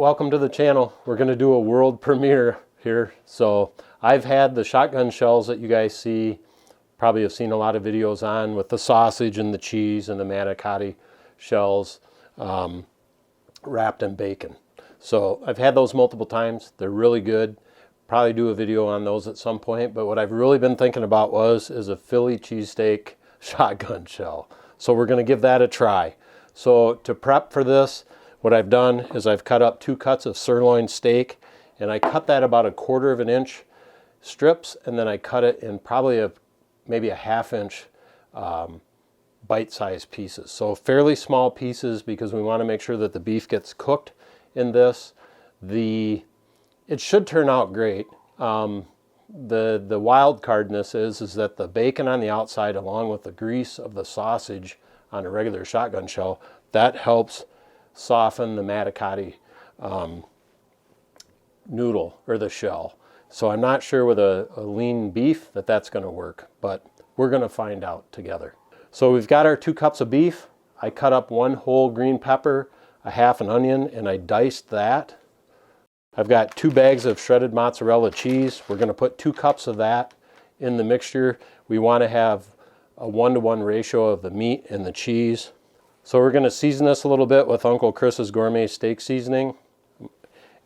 welcome to the channel. We're going to do a world premiere here. So I've had the shotgun shells that you guys see, probably have seen a lot of videos on, with the sausage and the cheese and the manicotti shells wrapped in bacon. So I've had those multiple times. They're really good. Probably do a video on those at some point, but what I've really been thinking about is a Philly cheesesteak shotgun shell. So we're going to give that a try. So to prep for this, what I've done is I've cut up 2 cuts of sirloin steak, and I cut that about 1/4 of an inch strips, and then I cut it in probably maybe a 1/2 inch bite-sized pieces. So fairly small pieces, because we want to make sure that the beef gets cooked in this. It should turn out great. The wild card in this is that the bacon on the outside, along with the grease of the sausage on a regular shotgun shell, that helps soften the manicotti noodle or the shell. So I'm not sure with a lean beef that's going to work, but we're going to find out together. So we've got our 2 cups of beef. I cut up 1 whole green pepper, a 1/2 an onion, and I diced that. I've got 2 bags of shredded mozzarella cheese. We're going to put 2 cups of that in the mixture. We want to have a 1-to-1 ratio of the meat and the cheese. So we're going to season this a little bit with Uncle Chris's Gourmet Steak Seasoning.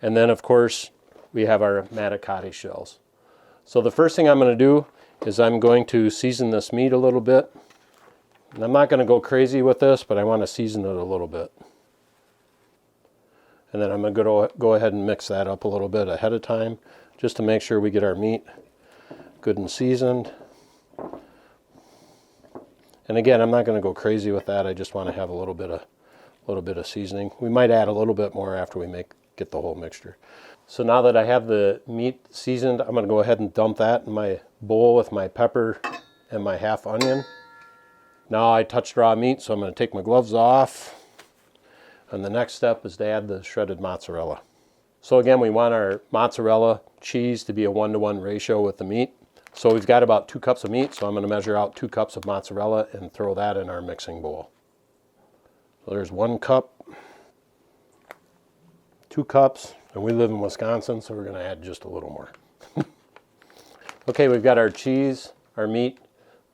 And then, of course, we have our manicotti shells. So the first thing I'm going to do is I'm going to season this meat a little bit. And I'm not going to go crazy with this, but I want to season it a little bit. And then I'm going to go ahead and mix that up a little bit ahead of time, just to make sure we get our meat good and seasoned. And again, I'm not going to go crazy with that. I just want to have a little bit of seasoning. We might add a little bit more after we get the whole mixture. So now that I have the meat seasoned, I'm going to go ahead and dump that in my bowl with my pepper and my 1/2 onion. Now I touched raw meat, so I'm going to take my gloves off. And the next step is to add the shredded mozzarella. So again, we want our mozzarella cheese to be a 1-to-1 ratio with the meat. So we've got about 2 cups of meat, so I'm going to measure out 2 cups of mozzarella and throw that in our mixing bowl. So there's 1 cup, 2 cups, and we live in Wisconsin, so we're going to add just a little more. Okay, we've got our cheese, our meat,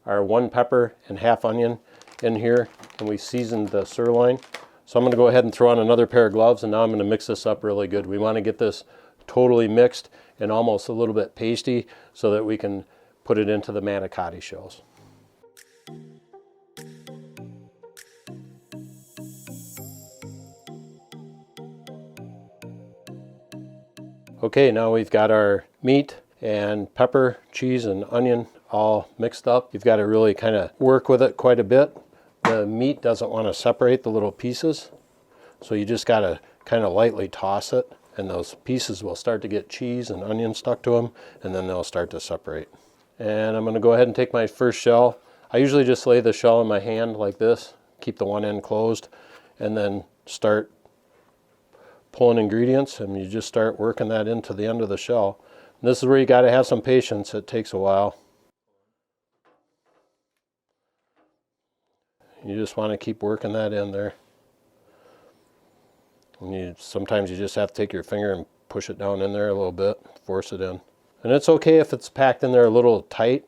our 1 pepper and 1/2 onion in here, and we seasoned the sirloin. So I'm going to go ahead and throw on another pair of gloves, and now I'm going to mix this up really good. We want to get this totally mixed and almost a little bit pasty so that we can put it into the manicotti shells. Okay, now we've got our meat and pepper, cheese, and onion all mixed up. You've got to really kind of work with it quite a bit. The meat doesn't want to separate the little pieces, so you just got to kind of lightly toss it, and those pieces will start to get cheese and onion stuck to them, and then they'll start to separate. And I'm going to go ahead and take my first shell. I usually just lay the shell in my hand like this, keep the one end closed, and then start pulling ingredients, and you just start working that into the end of the shell. And this is where you got to have some patience. It takes a while. You just want to keep working that in there. And sometimes you just have to take your finger and push it down in there a little bit, force it in. And it's okay if it's packed in there a little tight.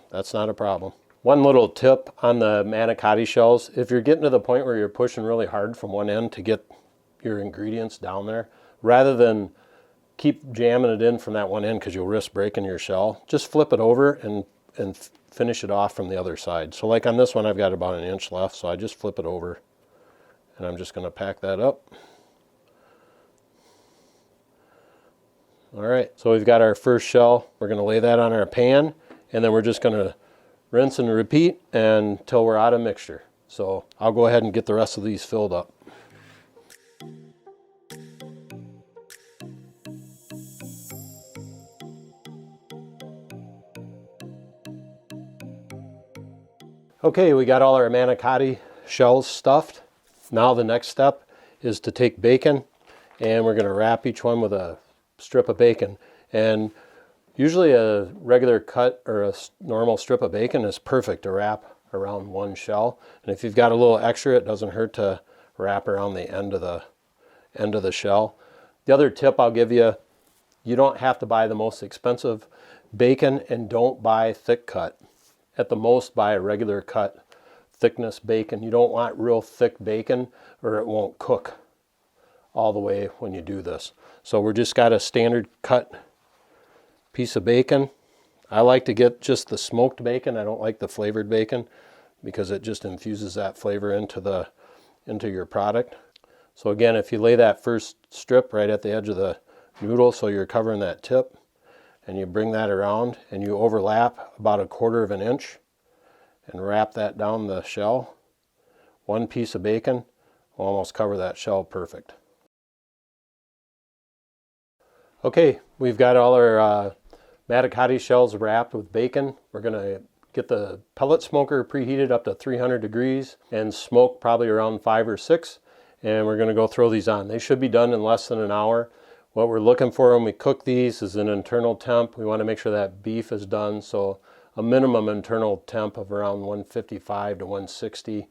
That's not a problem. One little tip on the manicotti shells: if you're getting to the point where you're pushing really hard from one end to get your ingredients down there, rather than keep jamming it in from that one end because you'll risk breaking your shell, just flip it over and finish it off from the other side. So like on this one, I've got about 1 inch left, so I just flip it over, and I'm just going to pack that up. All right, so we've got our first shell. We're going to lay that on our pan, and then we're just going to rinse and repeat until we're out of mixture. So I'll go ahead and get the rest of these filled up. Okay, we got all our manicotti shells stuffed. Now the next step is to take bacon, and we're going to wrap each one with a strip of bacon. And usually a regular cut or a normal strip of bacon is perfect to wrap around one shell. And if you've got a little extra, it doesn't hurt to wrap around the end of the shell. The other tip I'll give you, you don't have to buy the most expensive bacon, and don't buy thick cut. At the most, buy a regular cut thickness bacon. You don't want real thick bacon or it won't cook all the way when you do this. So we're just got a standard cut piece of bacon. I like to get just the smoked bacon. I don't like the flavored bacon because it just infuses that flavor into your product. So again, if you lay that first strip right at the edge of the noodle so you're covering that tip, and you bring that around and you overlap about 1/4 of an inch and wrap that down the shell, one piece of bacon will almost cover that shell perfect. Okay, we've got all our manicotti shells wrapped with bacon. We're going to get the pellet smoker preheated up to 300 degrees and smoke probably around 5 or 6, and we're going to go throw these on. They should be done in less than an hour. What we're looking for when we cook these is an internal temp. We want to make sure that beef is done, so a minimum internal temp of around 155 to 160.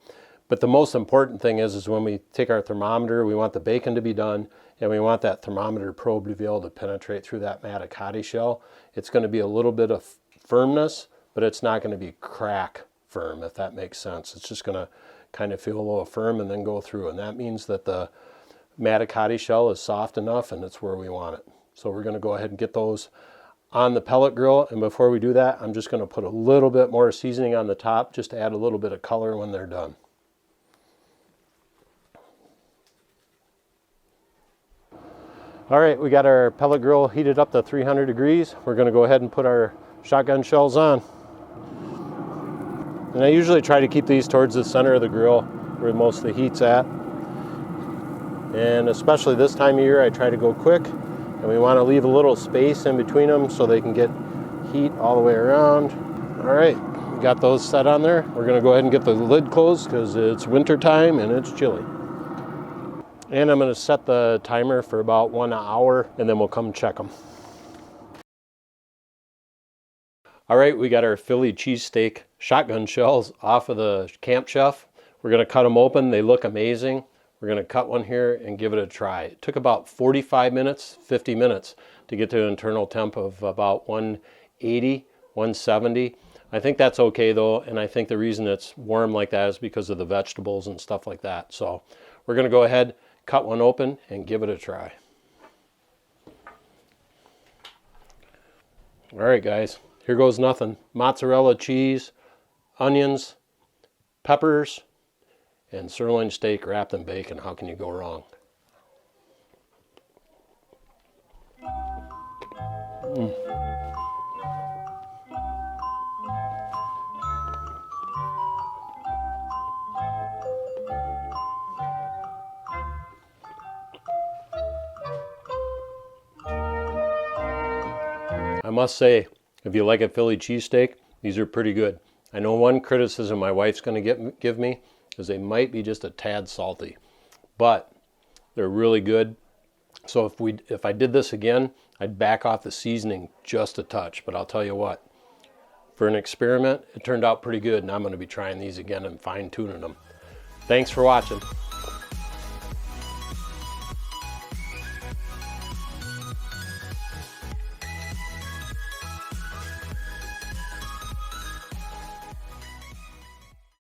But the most important thing is when we take our thermometer, we want the bacon to be done, and we want that thermometer probe to be able to penetrate through that manicotti shell. It's going to be a little bit of firmness, but it's not going to be crack firm, if that makes sense. It's just going to kind of feel a little firm and then go through, and that means that the manicotti shell is soft enough and it's where we want it. So we're going to go ahead and get those on the pellet grill, and before we do that, I'm just going to put a little bit more seasoning on the top just to add a little bit of color when they're done. All right, we got our pellet grill heated up to 300 degrees. We're going to go ahead and put our shotgun shells on. And I usually try to keep these towards the center of the grill where most of the heat's at. And especially this time of year, I try to go quick, and we want to leave a little space in between them so they can get heat all the way around. All right, we got those set on there. We're going to go ahead and get the lid closed because it's winter time and it's chilly. And I'm going to set the timer for about 1 hour, and then we'll come check them. All right, we got our Philly cheesesteak shotgun shells off of the camp chef. We're going to cut them open. They look amazing. We're going to cut one here and give it a try. It took about 45 minutes, 50 minutes to get to an internal temp of about 180, 170. I think that's okay though, and I think the reason it's warm like that is because of the vegetables and stuff like that. So we're going to go ahead, cut one open, and give it a try. All right, guys, here goes nothing. Mozzarella cheese, onions, peppers, and sirloin steak wrapped in bacon. How can you go wrong? I must say, if you like a Philly cheesesteak, these are pretty good. I know one criticism my wife's going to give me is they might be just a tad salty, but they're really good. So if I did this again, I'd back off the seasoning just a touch. But I'll tell you what, for an experiment, it turned out pretty good, and I'm going to be trying these again and fine-tuning them. Thanks for watching.